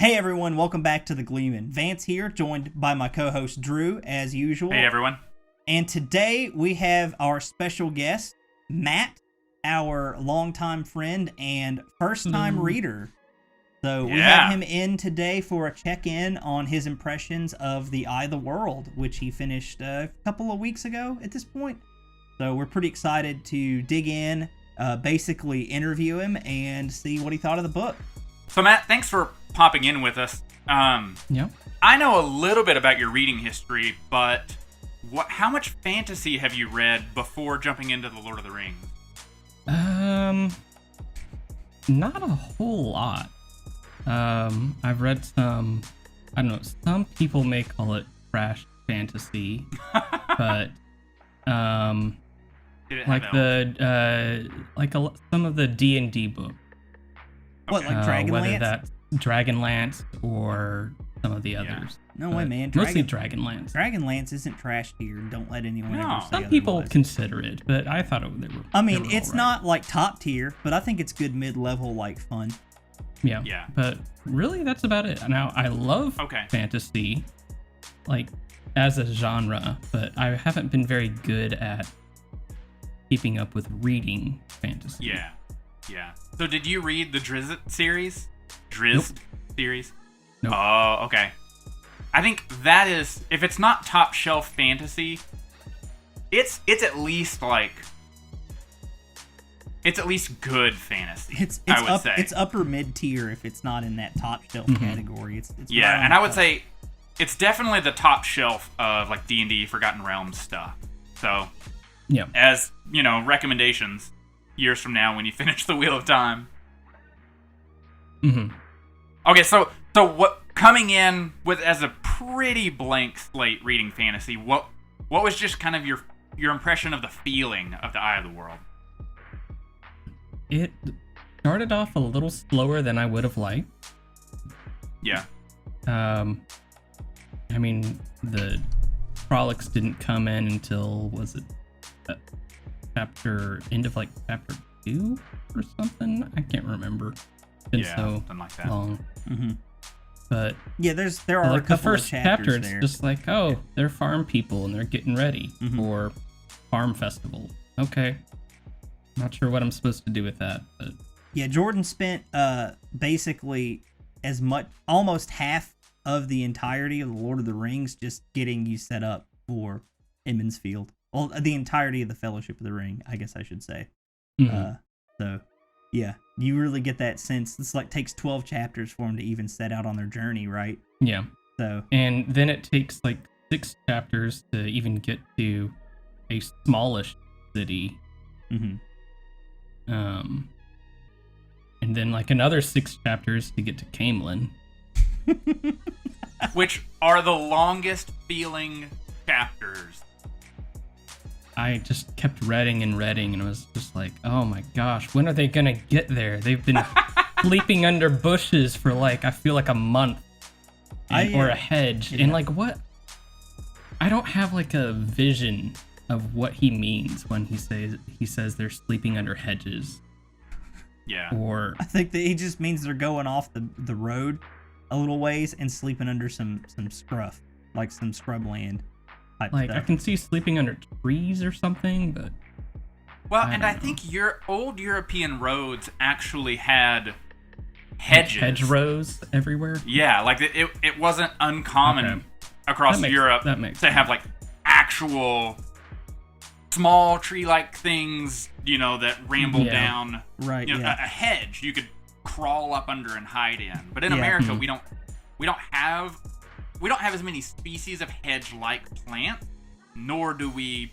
Hey everyone, welcome back to the Gleemen. Vance here, joined by my co-host Drew, as usual. Hey everyone. And today we have our special guest, Matt, our longtime friend and first-time reader. So we have him in today for a check-in on his impressions of The Eye of the World, which he finished a couple of weeks ago at this point. So we're pretty excited to dig in, basically interview him, and see what he thought of the book. So Matt, thanks for popping in with us. Yeah. I know a little bit about your reading history, but how much fantasy have you read before jumping into The Lord of the Rings? Not a whole lot. I've read some, I don't know, some people may call it trash fantasy, but, Did it like have some of the D&D books. What, like Dragonlance? Whether that's Dragonlance or some of the others. No way, man. Mostly Dragonlance. Dragonlance isn't trash tier. Don't let anyone ever say Some people otherwise. consider it, but I thought they were. I mean, they were it's all right. not like top tier, but I think it's good mid-level, like fun. Yeah. But really, that's about it. Now, I love fantasy, like, as a genre, but I haven't been very good at keeping up with reading fantasy. Yeah. So did you read the Drizzt series? Drizzt series? Nope. Oh, okay. I think that is, if it's not top shelf fantasy, it's at least like, it's at least good fantasy. I would say it's upper mid tier if it's not in that top shelf category. It's yeah, right on and the I would cusp. say it's definitely the top shelf of like D&D Forgotten Realms stuff. So, Yeah. as you know, recommendations years from now when you finish the Wheel of Time. Mm-hmm. Okay, so what coming in with as a pretty blank slate reading fantasy, what was just kind of your impression of the feeling of the Eye of the World? It started off a little slower than I would have liked. Yeah. I mean, the frolics didn't come in until, was it end of chapter 2 or something? I can't remember. It's been so something like that. long. Mm-hmm. But yeah, there are like a couple the first of chapters chapter, it's there. just like, oh, they're farm people and they're getting ready for farm festival. Okay. Not sure what I'm supposed to do with that, but Yeah, Jordan spent basically almost half of the entirety of the Lord of the Rings just getting you set up for Emond's Field. Well, the entirety of the Fellowship of the Ring, I guess I should say. So, yeah, you really get that sense. This takes 12 chapters for them to even set out on their journey, right? yeah. So, And then it takes 6 chapters to even get to a smallish city. mhm. And then another 6 chapters to get to Camelin. Which are the longest feeling chapters. I just kept reading and it was just like, oh my gosh, when are they gonna get there? They've been sleeping under bushes for I feel like a month. Or a hedge. Yeah. And what? I don't have a vision of what he means when he says they're sleeping under hedges. Yeah. Or I think that he just means they're going off the road a little ways and sleeping under some scruff, some scrubland type I stuff. can see sleeping under trees or something, but Well, I and don't I know. think your old European roads actually had hedges. Hedgerows everywhere. Yeah, it wasn't uncommon across Europe to have actual small tree-like things, that ramble down. Right. A hedge you could crawl up under and hide in. But in America, we don't have as many species of hedge-like plants, nor do we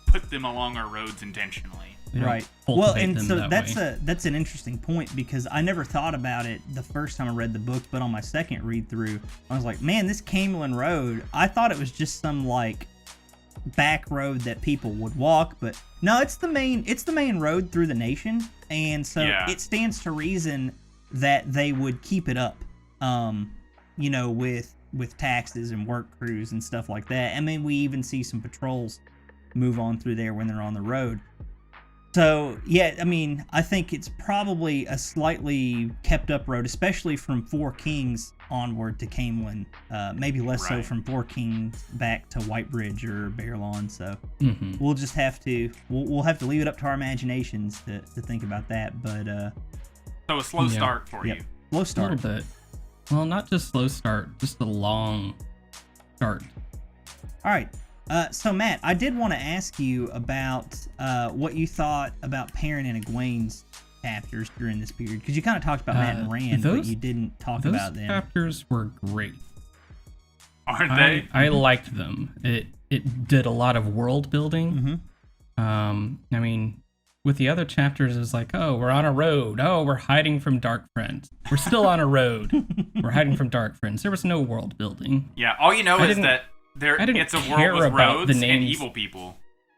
put them along our roads intentionally. Right. Well, and so that's an interesting point because I never thought about it the first time I read the book, but on my second read through, I was like, man, this Camelin Road, I thought it was just some back road that people would walk, but no, it's the main road through the nation, and so it stands to reason that they would keep it up, with taxes and work crews and stuff like that. I mean, we even see some patrols move on through there when they're on the road. So, yeah, I mean, I think it's probably a slightly kept up road, especially from Four Kings onward to Camelin. Maybe less so from Four Kings back to Whitebridge or Bear Lawn. So we'll just have to we'll have to leave it up to our imaginations to think about that. But so a slow start for you. Slow start. A little bit. Well, not just slow start, just a long start. All right. So Matt, I did want to ask you about what you thought about Perrin and Egwene's chapters during this period, because you kind of talked about Matt and Rand, but you didn't talk about them. Those chapters were great. Aren't they? I liked them. It did a lot of world building. Mm-hmm. I mean, with the other chapters, it's like, oh, we're on a road. Oh, we're hiding from dark friends. We're still on a road. We're hiding from dark friends. There was no world building. Yeah, all you know is that it's a world with roads and evil people.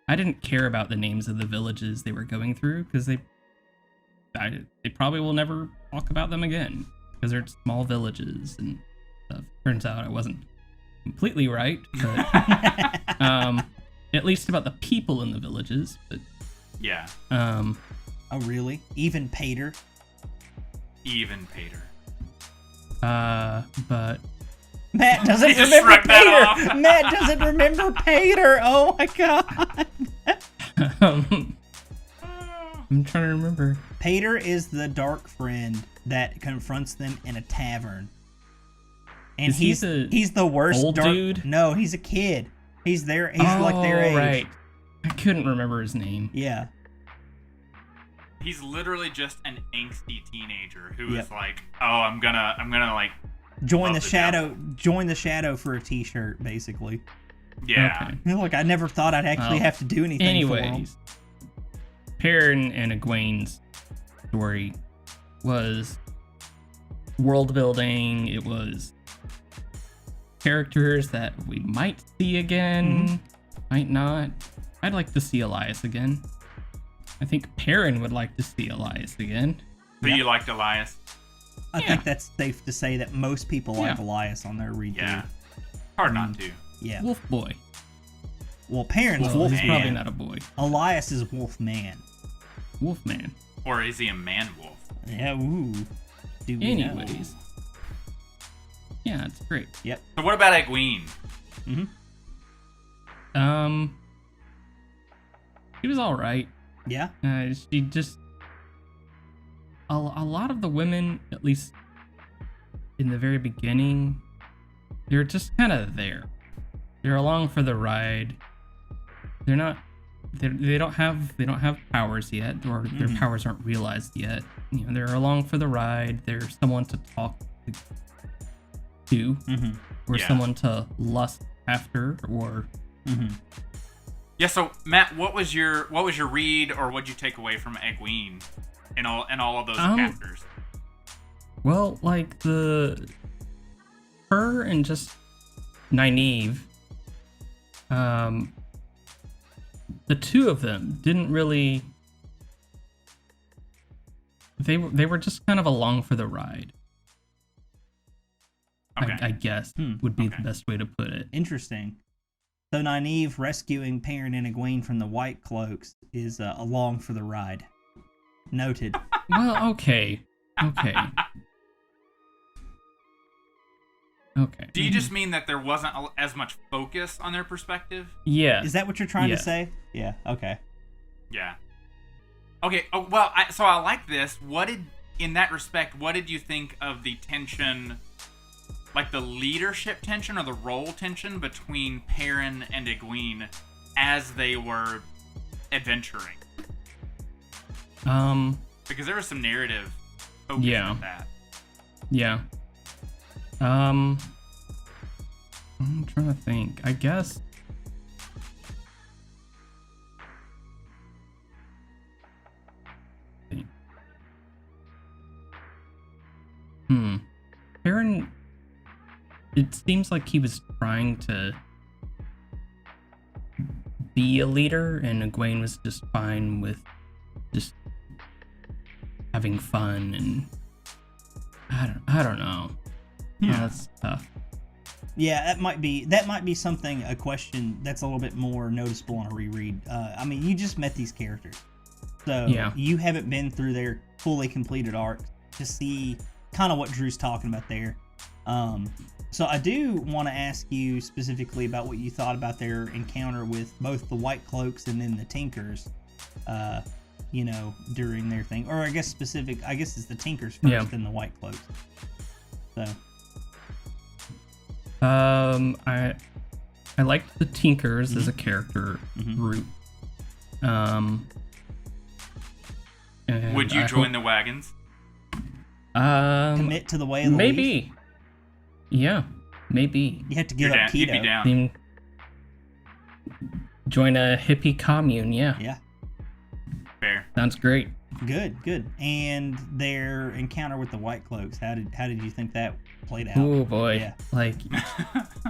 I didn't care about the names of the villages they were going through because they probably will never talk about them again because they're small villages and stuff. Turns out I wasn't completely right, but at least about the people in the villages. But yeah. Oh really? Even Pater. But. Matt doesn't remember Pater. Matt doesn't remember Pater. Oh my god. I'm trying to remember. Pater is the dark friend that confronts them in a tavern. And he's the worst old dude? No, he's a kid. He's like their age. Right. I couldn't remember his name. Yeah. He's literally just an angsty teenager who is like, "Oh, I'm gonna like join the shadow for a t-shirt, basically." Yeah. Okay. Look, I never thought I'd actually have to do anything for him. Perrin and Egwene's story was world building. It was characters that we might see again, might not. I'd like to see Elias again. I think Perrin would like to see Elias again. So you liked Elias? I think that's safe to say that most people like Elias on their read. Yeah. Hard not to. Yeah. Wolf boy. Well, Perrin's Wolf He's Man. probably not a boy. Elias is Wolf Man. Wolf Man. Or is he a man wolf? Yeah, ooh. Anyways. Yeah, it's great. Yep. So what about Egwene? She was all right. Yeah. She just a lot of the women, at least in the very beginning, they're just kind of there. They're along for the ride. They're not. They don't have powers yet, or their powers aren't realized yet. You know, they're along for the ride. They're someone to talk to, or someone to lust after, or. Yeah. So Matt, what was your read, or what'd you take away from Egwene in all of those chapters? Well, like her and just Nynaeve, the two of them didn't really. They were just kind of along for the ride. Okay. I guess would be the best way to put it. Interesting. So Nynaeve rescuing Perrin and Egwene from the White Cloaks is along for the ride. Noted. Well, okay. Do you just mean that there wasn't as much focus on their perspective? Yeah. Is that what you're trying to say? Yeah. Okay. Yeah. Okay. Oh, well, so I like this. In that respect, what did you think of the tension, like the leadership tension or the role tension between Perrin and Egwene as they were adventuring? Because there was some narrative focus on that. Yeah. I'm trying to think. I guess. Perrin, it seems like he was trying to be a leader, and Egwene was just fine with just having fun, and I don't know. Yeah. That's tough. Yeah, that might be a question that's a little bit more noticeable on a reread. I mean, you just met these characters. So you haven't been through their fully completed arc to see kind of what Drew's talking about there. So I do want to ask you specifically about what you thought about their encounter with both the White Cloaks and then the Tinkers, during their thing. Or I guess it's the Tinkers first, then the White Cloaks. So. I liked the Tinkers as a character route. Would you join the wagons? Commit to the way of the leaf? Yeah, maybe. You have to give up keto. You'd be down. Join a hippie commune, Yeah. Fair. Sounds great. Good. And their encounter with the White Cloaks, how did you think that played out? Oh boy. Yeah. Like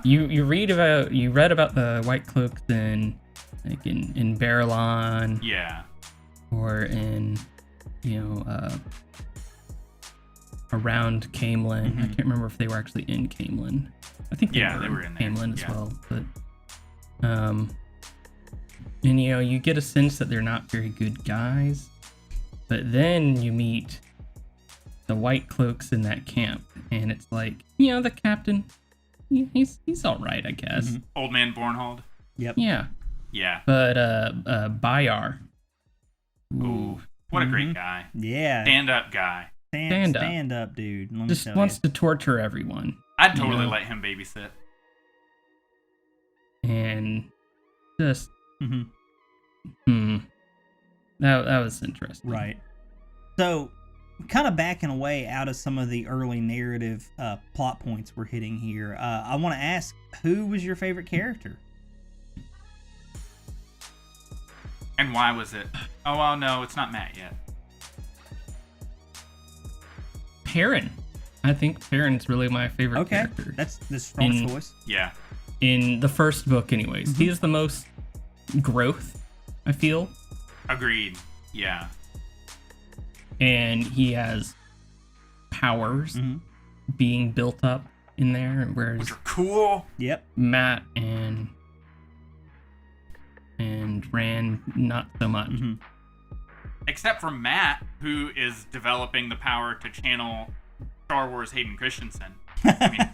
you read about the White Cloaks in Barrelon. Yeah. Or in around Camelin. I can't remember if they were actually in Camelin. I think they were in Camelin as well. But and you get a sense that they're not very good guys. But then you meet the White Cloaks in that camp, and it's like, the captain, he's all right, I guess. Old man Bornhold. Yep. Yeah. Yeah. But Bayar. Ooh, what a great guy. Yeah. Stand up guy. Stand up, dude. Just wants to torture everyone. I'd totally let him babysit. And just that was interesting. Right. So, kind of backing away out of some of the early narrative plot points we're hitting here, I want to ask, who was your favorite character? And why was it? Oh, well, no, it's not Matt yet. Perrin. I think Perrin's really my favorite character. That's the strong choice. Yeah. In the first book, anyways. He has the most growth, I feel. Agreed. Yeah. And he has powers being built up in there, whereas which are cool. Yep. Matt and Rand, not so much. Except for Matt, who is developing the power to channel Star Wars Hayden Christensen. I mean,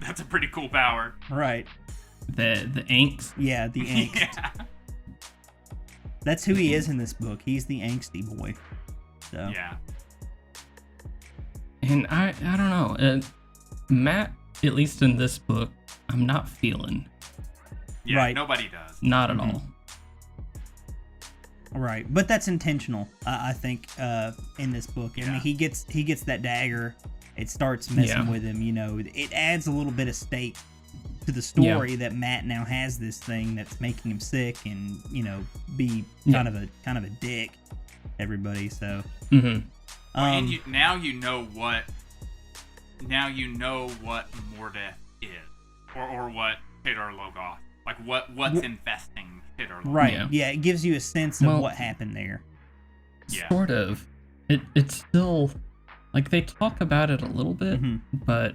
that's a pretty cool power. Right. The angst. Yeah, the angst. Yeah. That's who he is in this book. He's the angsty boy. So. Yeah. And I don't know. Matt, at least in this book, I'm not feeling. Yeah, right. Nobody does. Not at all. Right, but that's intentional, I think, in this book. I mean, he gets that dagger. It starts messing with him. It adds a little bit of stake to the story that Matt now has this thing that's making him sick and be kind of a dick to everybody. So. And now you know what Mordeth is, or what Pedar Logoth. Like what's infesting Pedar Logoth. Right. Yeah, it gives you a sense of what happened there. Yeah. Sort of. It's still like they talk about it a little bit, but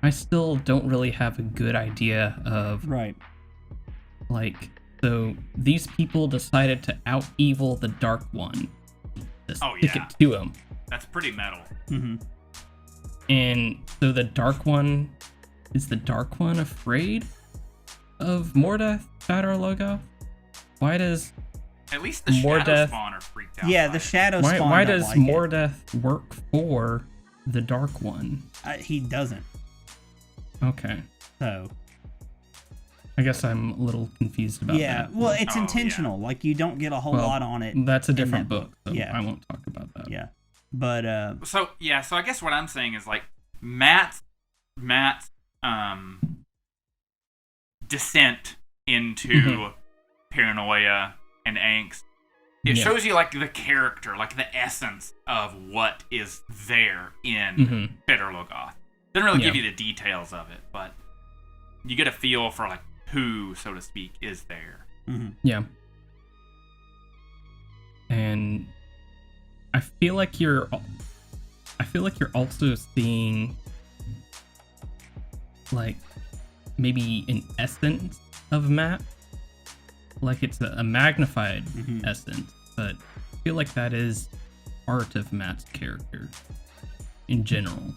I still don't really have a good idea of like, so these people decided to out-evil the Dark One. Stick it to him. That's pretty metal. And so the Dark One, is the Dark One afraid of Mordeth, Pedar Logoth? Why does at least the Shadow Spawn are freaked out? Yeah, the Shadow Spawn. Why does Mordeth work for the Dark One? He doesn't. Okay. So. I guess I'm a little confused about that. Yeah, well, it's intentional. Yeah. Like, you don't get a whole lot on it. That's a different book, so I won't talk about that. Yeah. But, So I guess what I'm saying is, like, Matt's descent into paranoia and angst, it shows you, like, the character, like, the essence of what is there in Pedar Logoth. Doesn't really give you the details of it, but you get a feel for, like, who, so to speak, is there. Yeah. And I feel like you're also seeing, like, maybe an essence of Matt. Like, it's a magnified essence, but feel like that is part of Matt's character in general.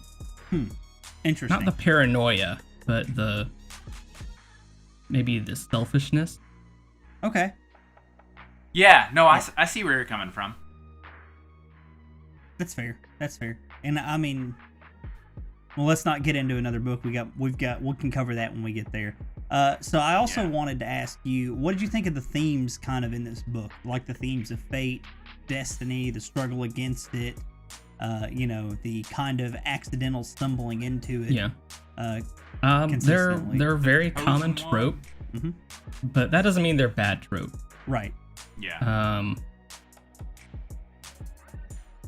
Interesting. Not the paranoia, but maybe the selfishness. Okay. Yeah, no, I see where you're coming from. That's fair. And I mean, well, let's not get into another book. We can cover that when we get there. So I also wanted to ask you, what did you think of the themes kind of in this book? Like the themes of fate, destiny, the struggle against it, the kind of accidental stumbling into it. Yeah. They're very common trope, but that doesn't mean they're bad trope. Right. Yeah.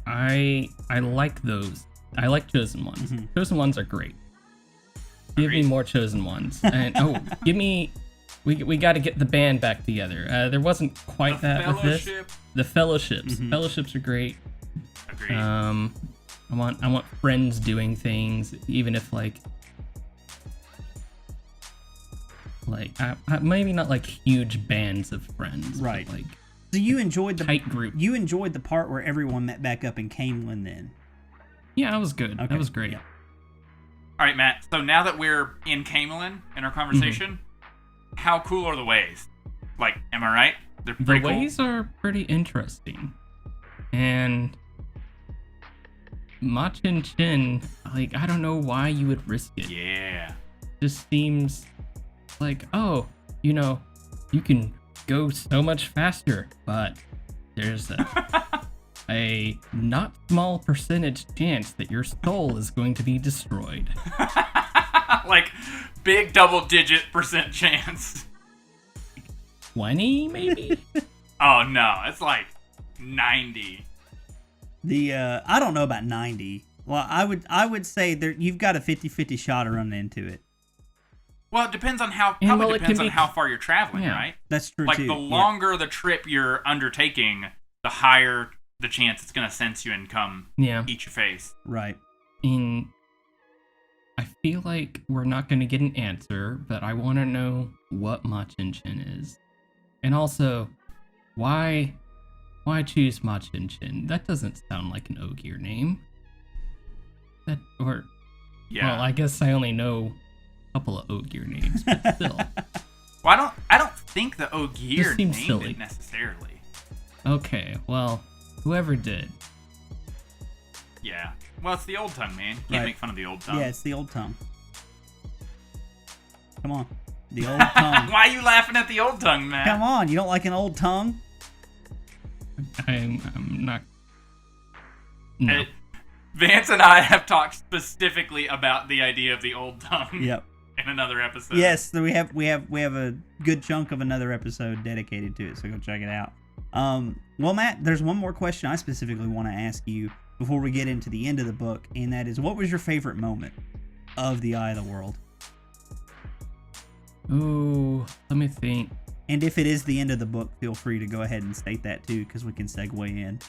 I like those. I like chosen ones. Chosen ones are great. Give me more chosen ones. And give me. We got to get the band back together. There wasn't quite that with this. The fellowships. Fellowships are great. Agreed. I want friends doing things, even if like maybe not like huge bands of friends. Right. But like. So you enjoyed the tight group. You enjoyed the part where everyone met back up in Camelin then? Yeah, that was good. Okay. That was great. Yeah. All right, Matt. So now that we're in Camelin in our conversation, how cool are the ways? Like, am I right? They're pretty cool. The ways are pretty interesting. And Machin Chin, like, I don't know why you would risk it. Yeah. Just seems like, you can go so much faster, but there's a not small percentage chance that your soul is going to be destroyed. Like big double-digit % chance. 20 maybe? Oh no, it's like 90. I don't know about 90. Well, I would say you've got a 50-50 shot of running into it. Well, it depends on how far you're traveling, right? That's true, like, too. The longer the trip you're undertaking, the higher the chance it's going to sense you and come eat your face. Right. I feel like we're not going to get an answer, but I want to know what Machin Chin is. And also, why choose Machin Chin? That doesn't sound like an Ogier name. Well, I guess I only know couple of Ogier names, but still. Well, I don't think the Ogier named silly. it necessarily. Okay, well, whoever did. Yeah. Well, it's the old tongue, man. Can't make fun of the old tongue. Yeah, it's the old tongue. Come on. The old tongue. Why are you laughing at the old tongue, man? Come on, you don't like an old tongue? I'm not. No. Vance and I have talked specifically about the idea of the old tongue. Yep. In another episode. Yes, so we have a good chunk of another episode dedicated to it, so go check it out. Well, Matt, there's one more question I specifically want to ask you before we get into the end of the book, and that is, what was your favorite moment of The Eye of the World? Ooh, let me think. And if it is the end of the book, feel free to go ahead and state that too, because we can segue in.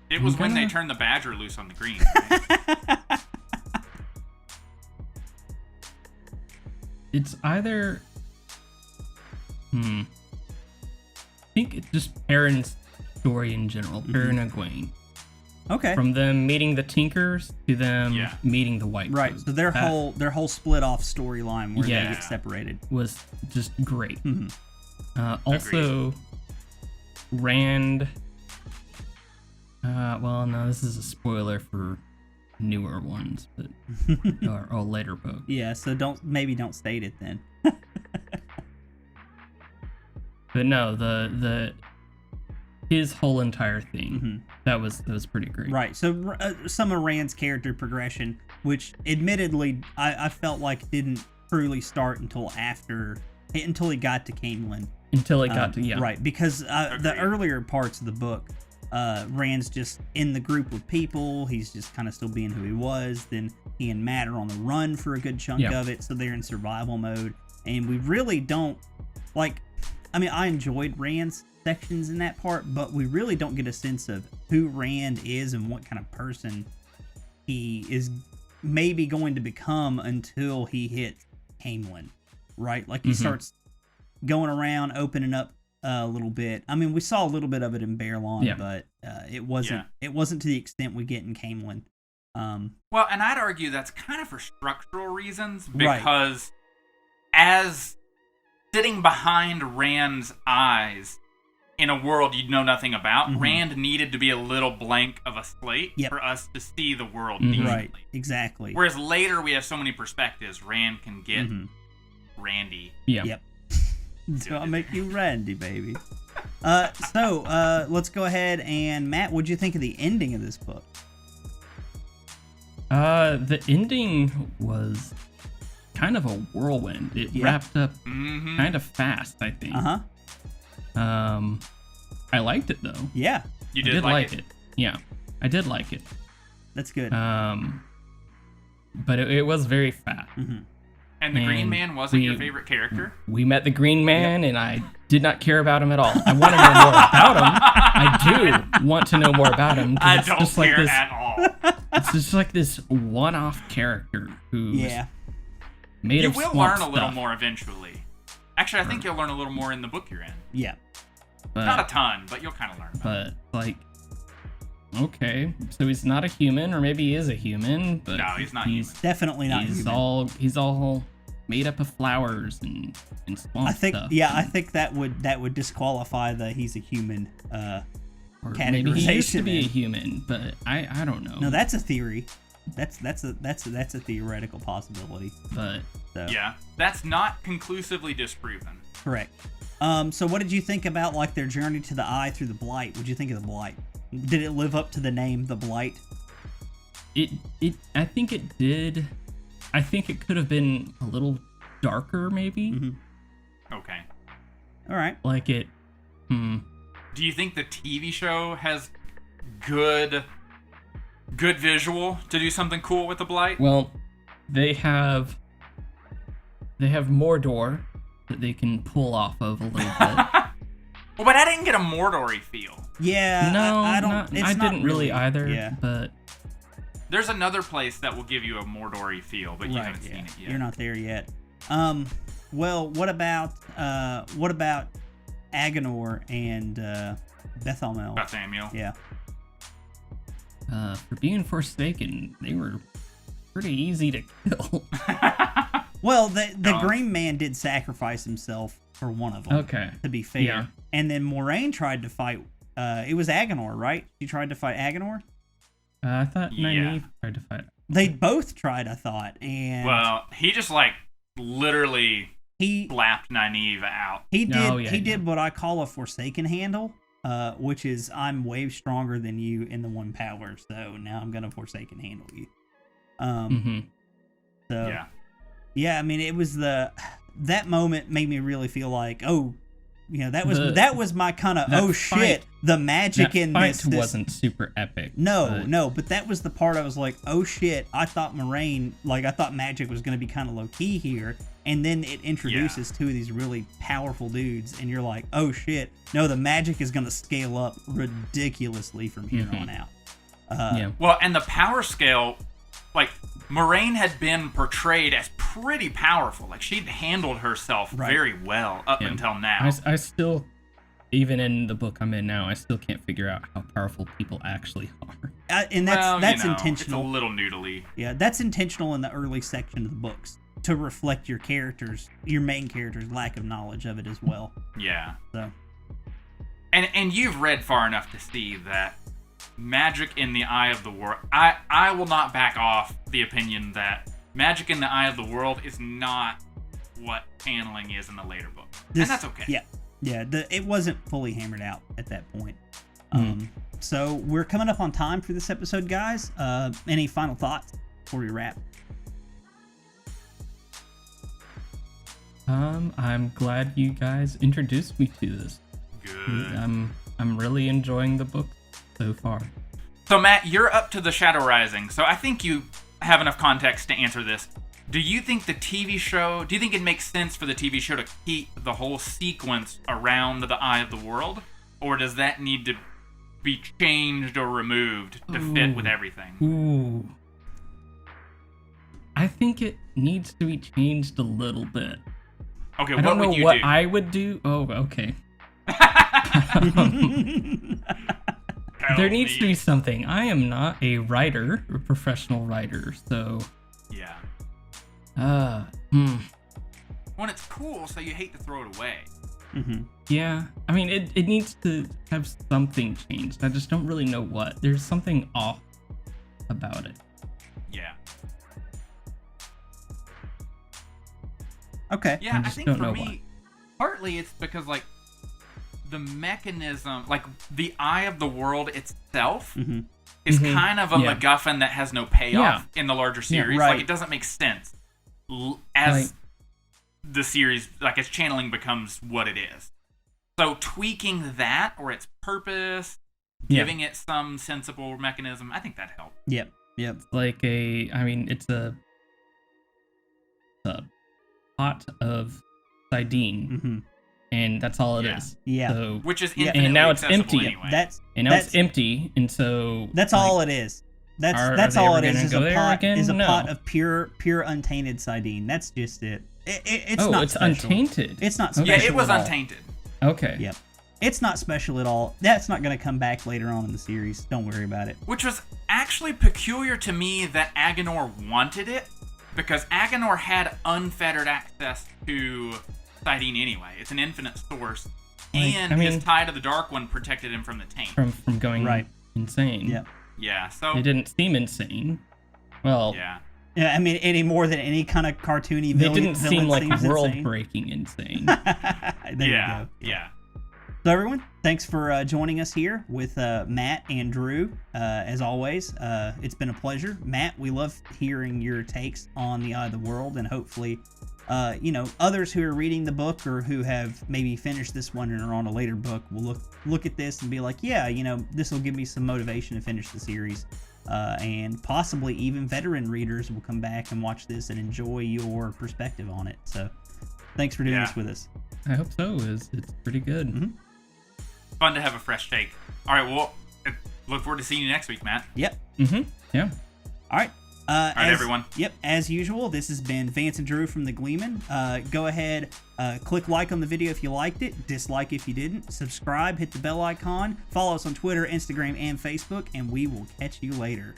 It was when they turned the badger loose on the green. Right? It's either... I think it's just Perrin's story in general. Perrin and Egwene. Okay. From them meeting the Tinkers to them meeting the White Right. Folk. So their whole split off storyline where they get separated was just great. Also, Rand. Well, no, this is a spoiler for newer ones, but or later books. Yeah, so don't state it then. But no, his whole entire thing that was pretty great. Right. So some of Rand's character progression, which admittedly I felt like didn't truly start until he got to Camelin. Until he got to right, because the earlier parts of the book. Rand's just in the group with people. He's just kind of still being who he was. Then he and Matt are on the run for a good chunk of it, so they're in survival mode. And we really don't I enjoyed Rand's sections in that part, but we really don't get a sense of who Rand is and what kind of person he is maybe going to become until he hits Camelin, right? Like he starts going around, opening up a little bit. I mean, we saw a little bit of it in Bear Lawn, but it wasn't to the extent we get in Camelin. Well, and I'd argue that's kind of for structural reasons, because as sitting behind Rand's eyes in a world you'd know nothing about, Rand needed to be a little blank of a slate for us to see the world decently. Right, exactly. Whereas later we have so many perspectives, Rand can get Randy. Yep. So I'll make you Randy, baby. So let's go ahead and Matt, what'd you think of the ending of this book? The ending was kind of a whirlwind. It wrapped up kind of fast, I think. I liked it though. Yeah. You did like it? Yeah, I did like it. That's good. But it was very fast. And the Green Man wasn't your favorite character? We met the Green Man, and I did not care about him at all. I want to know more about him. I do want to know more about him. I don't care at all. It's just like this one-off character who's made of swamp stuff. You will learn a little more eventually. Actually, I think you'll learn a little more in the book you're in. Yeah. But, not a ton, but you'll kind of learn about it. Like, okay, so he's not a human, or maybe he is a human, but no, he's not human. Definitely not human. He's all made up of flowers and swamp stuff. Yeah, I think that would disqualify the he's a human or maybe he used to be a human, but I don't know. No, that's a theory. That's a theoretical possibility. But yeah, that's not conclusively disproven. Correct. So what did you think about like their journey to the Eye through the Blight? What did you think of the Blight? Did it live up to the name, the Blight? I think it did. I think it could have been a little darker, maybe. Okay. All right. Like it. Do you think the TV show has good visual to do something cool with the Blight? Well, they have Mordor that they can pull off of a little bit. Well, but I didn't get a Mordory feel. Yeah, no, I don't. I didn't really either. Yeah. But there's another place that will give you a Mordory feel, but you haven't seen it yet. You're not there yet. Well, what about Agenor and Bethalmel? Bethalmel. Yeah. For being Forsaken, they were pretty easy to kill. Well, the Green Man did sacrifice himself for one of them. Okay. To be fair. Yeah. And then Moraine tried to fight. It was Agenor, right? She tried to fight Agenor? I thought Nynaeve tried to fight. They both tried, I thought. And well, he just literally slapped Nynaeve out. He did. He did what I call a Forsaken handle, which is I'm way stronger than you in the one power, so now I'm gonna Forsaken handle you. So yeah, I mean, it was that moment made me really feel like, oh, that was my kind of shit. The magic in this wasn't super epic. No, but that was the part I was like, oh shit. I thought magic was going to be kind of low key here, and then it introduces two of these really powerful dudes, and you're like, oh shit. No, the magic is going to scale up ridiculously from here on out. Well, and the power scale, Moraine had been portrayed as pretty powerful. She'd handled herself very well up until now. I still, even in the book I'm in now, I still can't figure out how powerful people actually are. And that's intentional. It's a little noodly. Yeah, that's intentional in the early section of the books to reflect your main character's lack of knowledge of it as well. Yeah. So. And you've read far enough to see that magic in the Eye of the World. I will not back off the opinion that magic in the Eye of the World is not what channeling is in the later book. And that's okay. Yeah. It wasn't fully hammered out at that point. So we're coming up on time for this episode, guys. Any final thoughts before we wrap? I'm glad you guys introduced me to this. Good. I'm really enjoying the book so far. So Matt, you're up to the Shadow Rising, so I think you have enough context to answer this. Do you think it makes sense for the TV show to keep the whole sequence around the Eye of the World? Or does that need to be changed or removed to fit with everything? Ooh. I think it needs to be changed a little bit. Okay, I don't know what do? I would do. Oh, okay. There needs to be something. I am not a writer, a professional writer, so. Yeah. When it's cool, so you hate to throw it away. Mm-hmm. Yeah, I mean, it needs to have something changed. I just don't really know what. There's something off about it. Yeah. Okay. Yeah, I think for me, partly it's because, like, the mechanism, like, the eye of the world itself is kind of a MacGuffin that has no payoff in the larger series. Yeah, right. Like, it doesn't make sense as the series, like, its channeling becomes what it is. So tweaking that or its purpose, giving it some sensible mechanism, I think that helped. Yep. Like it's a pot of sardine, and that's all it is. Yeah. So, which is infinitely and now it's accessible empty. Anyway. It's empty, and so that's all it is. That's all it is. Is a pot of pure untainted sardine. That's just it. It's not special. Untainted. It's not special. Yeah, it was at all. untainted. Okay. Yep. It's not special at all. That's not going to come back later on in the series. Don't worry about it. Which was actually peculiar to me that Agenor wanted it, because Agenor had unfettered access to sardine anyway. It's an infinite source, and his tie to the Dark One protected him from the taint. From going insane. Yep. Yeah. So it didn't seem insane. Well. Yeah. Yeah, I mean, any more than any kind of cartoony villain. They didn't seem like world-breaking insane. There you go. Yeah. So everyone, thanks for joining us here with Matt and Drew. As always, it's been a pleasure. Matt, we love hearing your takes on the Eye of the World, and hopefully, others who are reading the book or who have maybe finished this one and are on a later book will look at this and be like, yeah, this will give me some motivation to finish the series. And possibly even veteran readers will come back and watch this and enjoy your perspective on it. So thanks for doing this with us. I hope so. It's pretty good. Mm-hmm. Fun to have a fresh take. All right, well, look forward to seeing you next week, Matt. Yep. Yeah. All right. All right, everyone. Yep, as usual, this has been Vance and Drew from the Gleemen. Go ahead, click like on the video if you liked it, dislike if you didn't, subscribe, hit the bell icon, follow us on Twitter, Instagram, and Facebook, and we will catch you later.